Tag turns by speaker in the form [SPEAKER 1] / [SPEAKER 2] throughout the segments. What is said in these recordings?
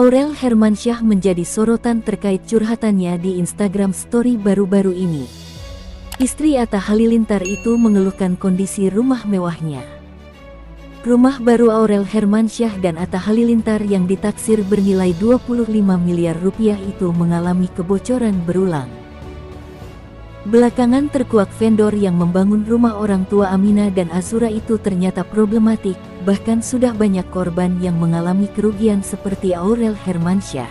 [SPEAKER 1] Aurel Hermansyah menjadi sorotan terkait curhatannya di Instagram Story baru-baru ini. Istri Atta Halilintar itu mengeluhkan kondisi rumah mewahnya. Rumah baru Aurel Hermansyah dan Atta Halilintar yang ditaksir bernilai 25 miliar rupiah itu mengalami kebocoran berulang. Belakangan terkuak vendor yang membangun rumah orang tua Aminah dan Azura itu ternyata problematik, bahkan sudah banyak korban yang mengalami kerugian seperti Aurel Hermansyah.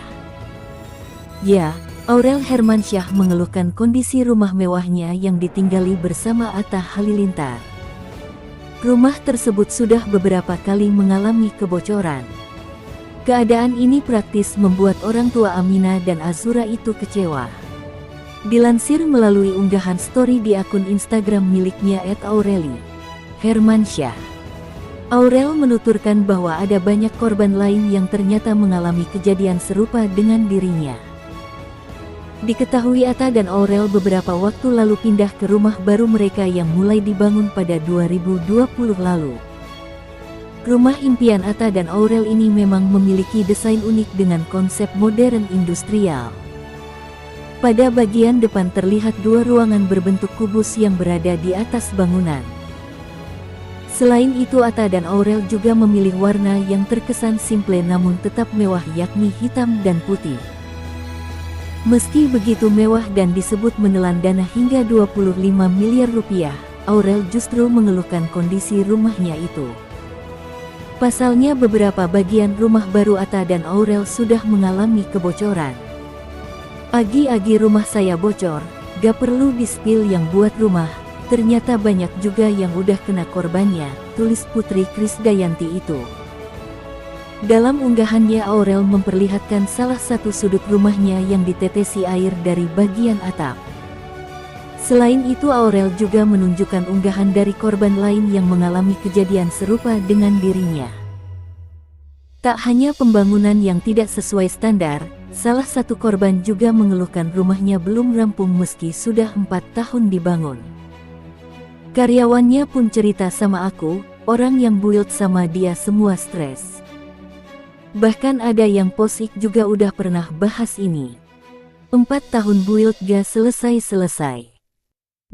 [SPEAKER 1] Ya, Aurel Hermansyah mengeluhkan kondisi rumah mewahnya yang ditinggali bersama Atta Halilintar. Rumah tersebut sudah beberapa kali mengalami kebocoran. Keadaan ini praktis membuat orang tua Aminah dan Azura itu kecewa. Dilansir melalui unggahan story di akun Instagram miliknya @aureli_hermansyah. Aurel menuturkan bahwa ada banyak korban lain yang ternyata mengalami kejadian serupa dengan dirinya. Diketahui Atta dan Aurel beberapa waktu lalu pindah ke rumah baru mereka yang mulai dibangun pada 2020 lalu. Rumah impian Atta dan Aurel ini memang memiliki desain unik dengan konsep modern industrial. Pada bagian depan terlihat dua ruangan berbentuk kubus yang berada di atas bangunan. Selain itu Atta dan Aurel juga memilih warna yang terkesan simple namun tetap mewah, yakni hitam dan putih. Meski begitu mewah dan disebut menelan dana hingga 25 miliar rupiah, Aurel justru mengeluhkan kondisi rumahnya itu. Pasalnya beberapa bagian rumah baru Atta dan Aurel sudah mengalami kebocoran. Agi-agi rumah saya bocor, gak perlu di-spill yang buat rumah, ternyata banyak juga yang udah kena korbannya, tulis Putri Krisdayanti itu. Dalam unggahannya Aurel memperlihatkan salah satu sudut rumahnya yang ditetesi air dari bagian atap. Selain itu Aurel juga menunjukkan unggahan dari korban lain yang mengalami kejadian serupa dengan dirinya. Tak hanya pembangunan yang tidak sesuai standar, salah satu korban juga mengeluhkan rumahnya belum rampung meski sudah 4 tahun dibangun. Karyawannya pun cerita sama aku, orang yang build sama dia semua stres. Bahkan ada yang posik juga udah pernah bahas ini. 4 tahun build gak selesai-selesai.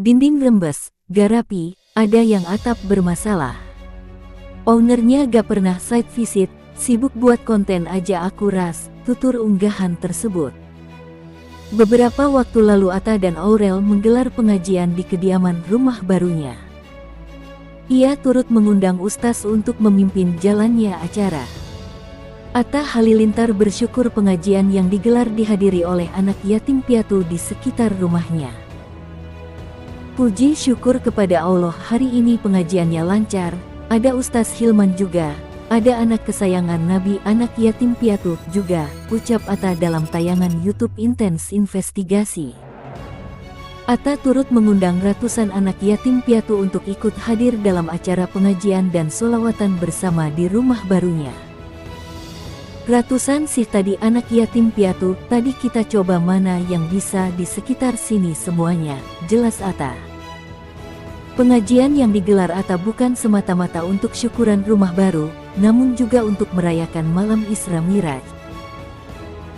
[SPEAKER 1] Dinding rembes, gak rapi, ada yang atap bermasalah. Ownernya gak pernah site visit, sibuk buat konten aja aku ras, tutur unggahan tersebut. Beberapa waktu lalu Atta dan Aurel menggelar pengajian di kediaman rumah barunya. Ia turut mengundang ustaz untuk memimpin jalannya acara. Atta Halilintar bersyukur pengajian yang digelar dihadiri oleh anak yatim piatu di sekitar rumahnya. Puji syukur kepada Allah hari ini pengajiannya lancar, ada Ustaz Hilman juga. Ada anak kesayangan Nabi anak yatim piatu juga, ucap Atta dalam tayangan YouTube Intens Investigasi. Atta turut mengundang ratusan anak yatim piatu untuk ikut hadir dalam acara pengajian dan sholawatan bersama di rumah barunya. Ratusan sih tadi anak yatim piatu, tadi kita coba mana yang bisa di sekitar sini semuanya, jelas Atta. Pengajian yang digelar Atta bukan semata-mata untuk syukuran rumah baru, namun juga untuk merayakan malam Isra Miraj.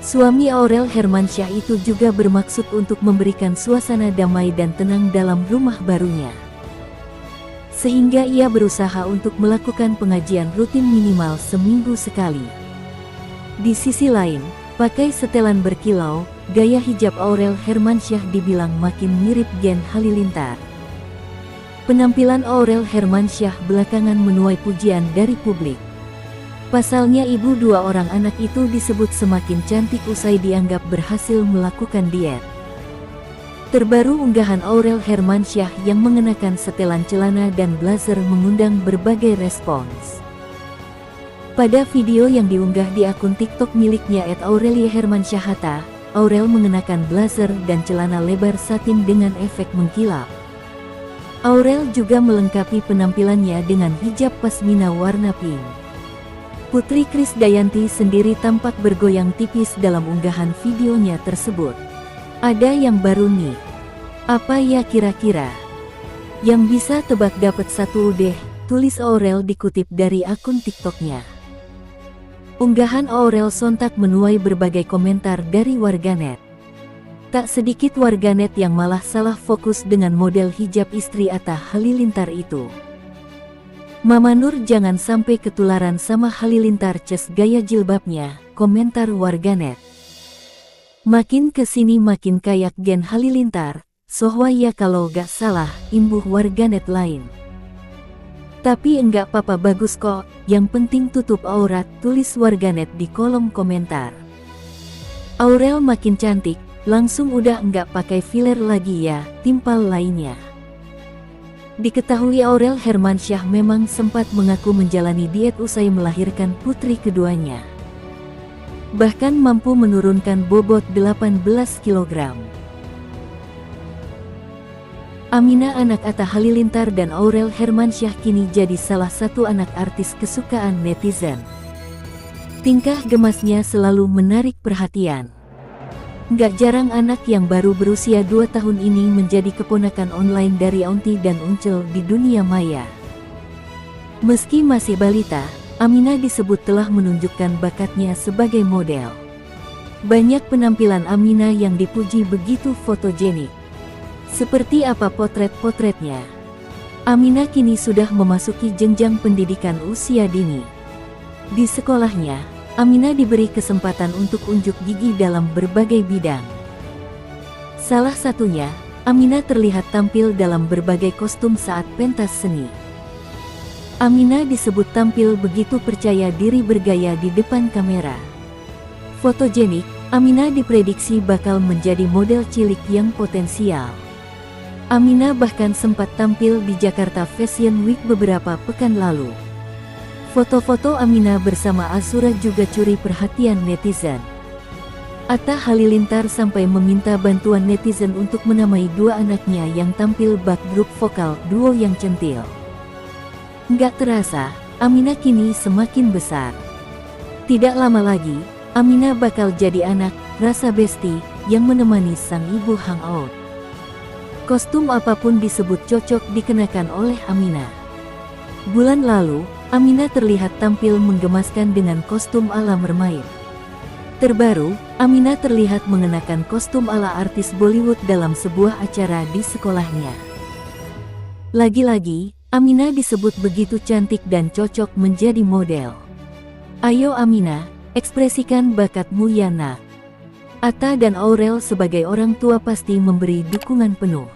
[SPEAKER 1] Suami Aurel Hermansyah itu juga bermaksud untuk memberikan suasana damai dan tenang dalam rumah barunya. Sehingga ia berusaha untuk melakukan pengajian rutin minimal seminggu sekali. Di sisi lain, pakai setelan berkilau, gaya hijab Aurel Hermansyah dibilang makin mirip Gen Halilintar. Penampilan Aurel Hermansyah belakangan menuai pujian dari publik. Pasalnya ibu dua orang anak itu disebut semakin cantik usai dianggap berhasil melakukan diet. Terbaru unggahan Aurel Hermansyah yang mengenakan setelan celana dan blazer mengundang berbagai respons. Pada video yang diunggah di akun TikTok miliknya @aureli_hermansyah, Aurel mengenakan blazer dan celana lebar satin dengan efek mengkilap. Aurel juga melengkapi penampilannya dengan hijab pasmina warna pink. Putri Krisdayanti sendiri tampak bergoyang tipis dalam unggahan videonya tersebut. Ada yang baru nih. Apa ya kira-kira? Yang bisa tebak dapat satu deh, tulis Aurel dikutip dari akun TikToknya. Unggahan Aurel sontak menuai berbagai komentar dari warganet. Tak sedikit warganet yang malah salah fokus dengan model hijab istri Atta Halilintar itu. "Mama Nur jangan sampai ketularan sama Halilintar ces gaya jilbabnya," komentar warganet. "Makin kesini makin kayak gen Halilintar, sohwa ya kalau gak salah," imbuh warganet lain. "Tapi enggak papa bagus kok, yang penting tutup aurat," tulis warganet di kolom komentar. "Aurel makin cantik, langsung udah enggak pakai filler lagi ya," timpal lainnya. Diketahui Aurel Hermansyah memang sempat mengaku menjalani diet usai melahirkan putri keduanya. Bahkan mampu menurunkan bobot 18 kg. Aminah, anak Atta Halilintar dan Aurel Hermansyah, kini jadi salah satu anak artis kesukaan netizen. Tingkah gemasnya selalu menarik perhatian. Gak jarang anak yang baru berusia 2 tahun ini menjadi keponakan online dari Aunty dan Uncil di dunia maya. Meski masih balita, Aminah disebut telah menunjukkan bakatnya sebagai model. Banyak penampilan Aminah yang dipuji begitu fotogenik. Seperti apa potret-potretnya? Aminah kini sudah memasuki jenjang pendidikan usia dini. Di sekolahnya, Aminah diberi kesempatan untuk unjuk gigi dalam berbagai bidang. Salah satunya, Aminah terlihat tampil dalam berbagai kostum saat pentas seni. Aminah disebut tampil begitu percaya diri bergaya di depan kamera. Fotogenik, Aminah diprediksi bakal menjadi model cilik yang potensial. Aminah bahkan sempat tampil di Jakarta Fashion Week beberapa pekan lalu. Foto-foto Aminah bersama Azura juga curi perhatian netizen. Atta Halilintar sampai meminta bantuan netizen untuk menamai 2 anaknya yang tampil bak grup vokal duo yang centil. Nggak terasa, Aminah kini semakin besar. Tidak lama lagi, Aminah bakal jadi anak rasa besti yang menemani sang ibu hangout. Kostum apapun disebut cocok dikenakan oleh Aminah. Bulan lalu, Aminah terlihat tampil menggemaskan dengan kostum ala mermaid. Terbaru, Aminah terlihat mengenakan kostum ala artis Bollywood dalam sebuah acara di sekolahnya. Lagi-lagi, Aminah disebut begitu cantik dan cocok menjadi model. "Ayo Aminah, ekspresikan bakatmu ya nak." Atta dan Aurel sebagai orang tua pasti memberi dukungan penuh.